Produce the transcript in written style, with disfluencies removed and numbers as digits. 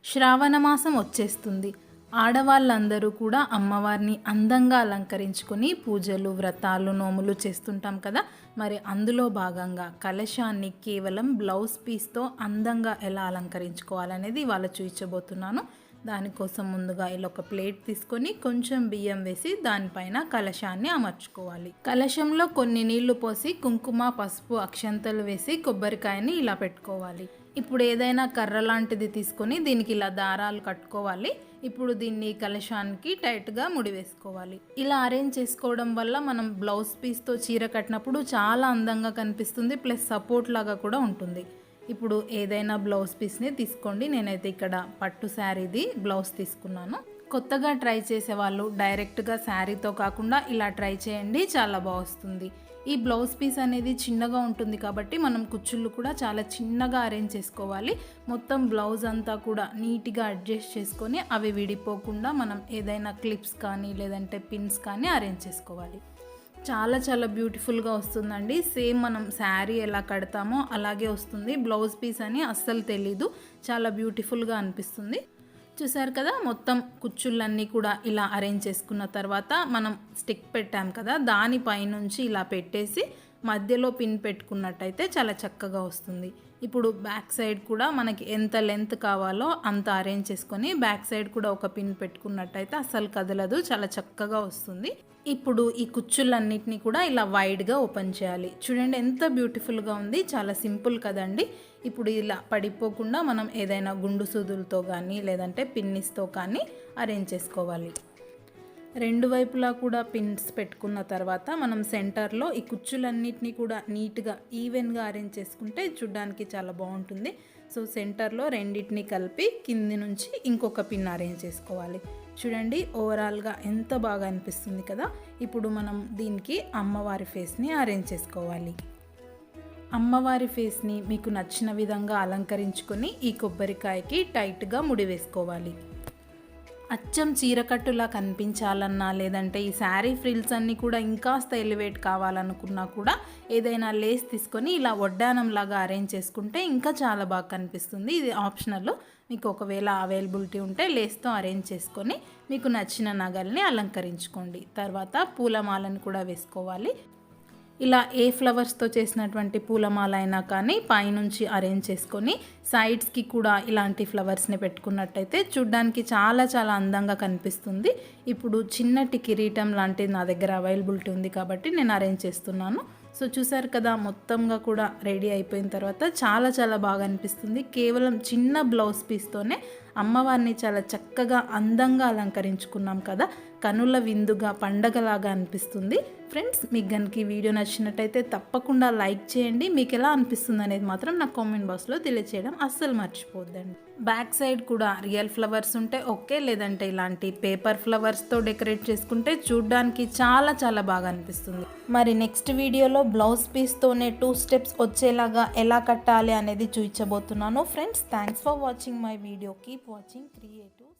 శ్రావణ మాసం వచ్చేస్తుంది. ఆడవాళ్ళందరూ కూడా అమ్మవారిని అందంగా అలంకరించుకొని పూజలు, వ్రతాలు, నోములు చేస్తుంటాం కదా. మరి అందులో భాగంగా కలశాన్ని కేవలం బ్లౌజ్ పీస్తో అందంగా ఎలా అలంకరించుకోవాలనేది ఇవాళ చూపించబోతున్నాను. దానికోసం ముందుగా ఇలా ఒక ప్లేట్ తీసుకొని కొంచెం బియ్యం వేసి దానిపైన కలశాన్ని అమర్చుకోవాలి. కలశంలో కొన్ని నీళ్లు పోసి కుంకుమ, పసుపు, అక్షంతలు వేసి కొబ్బరికాయని ఇలా పెట్టుకోవాలి. ఇప్పుడు ఏదైనా కర్ర లాంటిది తీసుకొని దీనికి ఇలా దారాలు కట్టుకోవాలి. ఇప్పుడు దీన్ని కలశానికి టైట్గా ముడివేసుకోవాలి. ఇలా అరేంజ్ చేసుకోవడం వల్ల మనం బ్లౌజ్ పీస్తో చీర కట్టినప్పుడు చాలా అందంగా కనిపిస్తుంది, ప్లస్ సపోర్ట్ లాగా కూడా ఉంటుంది. ఇప్పుడు ఏదైనా బ్లౌజ్ పీస్ని తీసుకోండి. నేనైతే ఇక్కడ పట్టు శారీది బ్లౌజ్ తీసుకున్నాను. కొత్తగా ట్రై చేసే వాళ్ళు డైరెక్ట్గా శారీతో కాకుండా ఇలా ట్రై చేయండి, చాలా బాగుంది. ఈ బ్లౌజ్ పీస్ అనేది చిన్నగా ఉంటుంది కాబట్టి మనం కుచ్చుళ్ళు కూడా చాలా చిన్నగా అరేంజ్ చేసుకోవాలి. మొత్తం బ్లౌజ్ అంతా కూడా నీట్గా అడ్జస్ట్ చేసుకొని అవి విడిపోకుండా మనం ఏదైనా క్లిప్స్ కానీ లేదంటే పిన్స్ కానీ అరేంజ్ చేసుకోవాలి. చాలా చాలా బ్యూటిఫుల్గా వస్తుందండి. సేమ్ మనం శారీ ఎలా కడతామో అలాగే వస్తుంది. బ్లౌజ్ పీస్ అని అస్సలు తెలీదు, చాలా బ్యూటిఫుల్గా అనిపిస్తుంది. చూసారు కదా, మొత్తం కుచ్చుళ్ళన్నీ కూడా ఇలా అరేంజ్ చేసుకున్న తర్వాత మనం స్టిక్ పెట్టాం కదా, దానిపైనుంచి ఇలా పెట్టేసి మధ్యలో పిన్ పెట్టుకున్నట్టయితే చాలా చక్కగా వస్తుంది. ఇప్పుడు బ్యాక్ సైడ్ కూడా మనకి ఎంత లెంత్ కావాలో అంత అరేంజ్ చేసుకొని బ్యాక్ సైడ్ కూడా ఒక పిన్ పెట్టుకున్నట్టయితే అస్సలు కదలదు, చాలా చక్కగా వస్తుంది. ఇప్పుడు ఈ కుచ్చులన్నిటిని కూడా ఇలా వైడ్గా ఓపెన్ చేయాలి. చూడండి ఎంత బ్యూటిఫుల్గా ఉంది, చాలా సింపుల్ కదండి. ఇప్పుడు ఇలా పడిపోకుండా మనం ఏదైనా గుండు సూదులతో కానీ లేదంటే పిన్నిస్తో కానీ అరేంజ్ చేసుకోవాలి. రెండు వైపులా కూడా పిన్స్ పెట్టుకున్న తర్వాత మనం సెంటర్లో ఈ కుచ్చులన్నిటినీ కూడా నీట్గా ఈవెన్గా అరేంజ్ చేసుకుంటే చూడ్డానికి చాలా బాగుంటుంది. సో సెంటర్లో రెండింటిని కలిపి కింది నుంచి ఇంకొక పిన్ అరేంజ్ చేసుకోవాలి. చూడండి ఓవరాల్గా ఎంత బాగా అనిపిస్తుంది కదా. ఇప్పుడు మనం దీనికి అమ్మవారి ఫేస్ని అరేంజ్ చేసుకోవాలి. అమ్మవారి ఫేస్ని మీకు నచ్చిన విధంగా అలంకరించుకొని ఈ కొబ్బరికాయకి టైట్గా ముడివేసుకోవాలి. అచ్చం చీరకట్టులా కనిపించాలన్నా లేదంటే ఈ శారీ ఫ్రిల్స్ అన్నీ కూడా ఇంకాస్త ఎలివేట్ కావాలనుకున్నా కూడా ఏదైనా లేస్ తీసుకొని ఇలా వడ్డానంలాగా అరేంజ్ చేసుకుంటే ఇంకా చాలా బాగా కనిపిస్తుంది. ఇది ఆప్షనల్, మీకు ఒకవేళ అవైలబిలిటీ ఉంటే లేస్తో అరేంజ్ చేసుకొని మీకు నచ్చిన నగల్ని అలంకరించుకోండి. తర్వాత పూలమాలను కూడా వేసుకోవాలి. ఇలా ఏ ఫ్లవర్స్తో చేసినటువంటి పూలమాల అయినా కానీ పైనుంచి అరేంజ్ చేసుకొని సైడ్స్కి కూడా ఇలాంటి ఫ్లవర్స్ని పెట్టుకున్నట్టయితే చూడ్డానికి చాలా చాలా అందంగా కనిపిస్తుంది. ఇప్పుడు చిన్నటి కిరీటం లాంటిది నా దగ్గర అవైలబిలిటీ ఉంది కాబట్టి నేను అరేంజ్ చేస్తున్నాను. సో చూసారు కదా, మొత్తంగా కూడా రెడీ అయిపోయిన తర్వాత చాలా చాలా బాగా అనిపిస్తుంది. కేవలం చిన్న బ్లౌజ్ పీస్తోనే అమ్మవారిని చాలా చక్కగా అందంగా అలంకరించుకున్నాం కదా, కనుల విందుగా పండగలాగా అనిపిస్తుంది. ఫ్రెండ్స్, మీకు కనుక ఈ వీడియో నచ్చినట్టయితే తప్పకుండా లైక్ చేయండి. మీకు ఎలా అనిపిస్తుంది అనేది మాత్రం నాకు కామెంట్ బాక్స్లో తెలియచేయడం అస్సలు మర్చిపోద్దండి. బ్యాక్ సైడ్ కూడా రియల్ ఫ్లవర్స్ ఉంటే ఓకే, లేదంటే ఇలాంటి పేపర్ ఫ్లవర్స్తో డెకరేట్ చేసుకుంటే చూడ్డానికి చాలా చాలా బాగా అనిపిస్తుంది. మరి నెక్స్ట్ వీడియోలో బ్లౌజ్ పీస్తోనే 2 స్టెప్స్ వచ్చేలాగా ఎలా కట్టాలి అనేది చూపించబోతున్నాను. Friends, thanks for watching my video. Keep watching creative.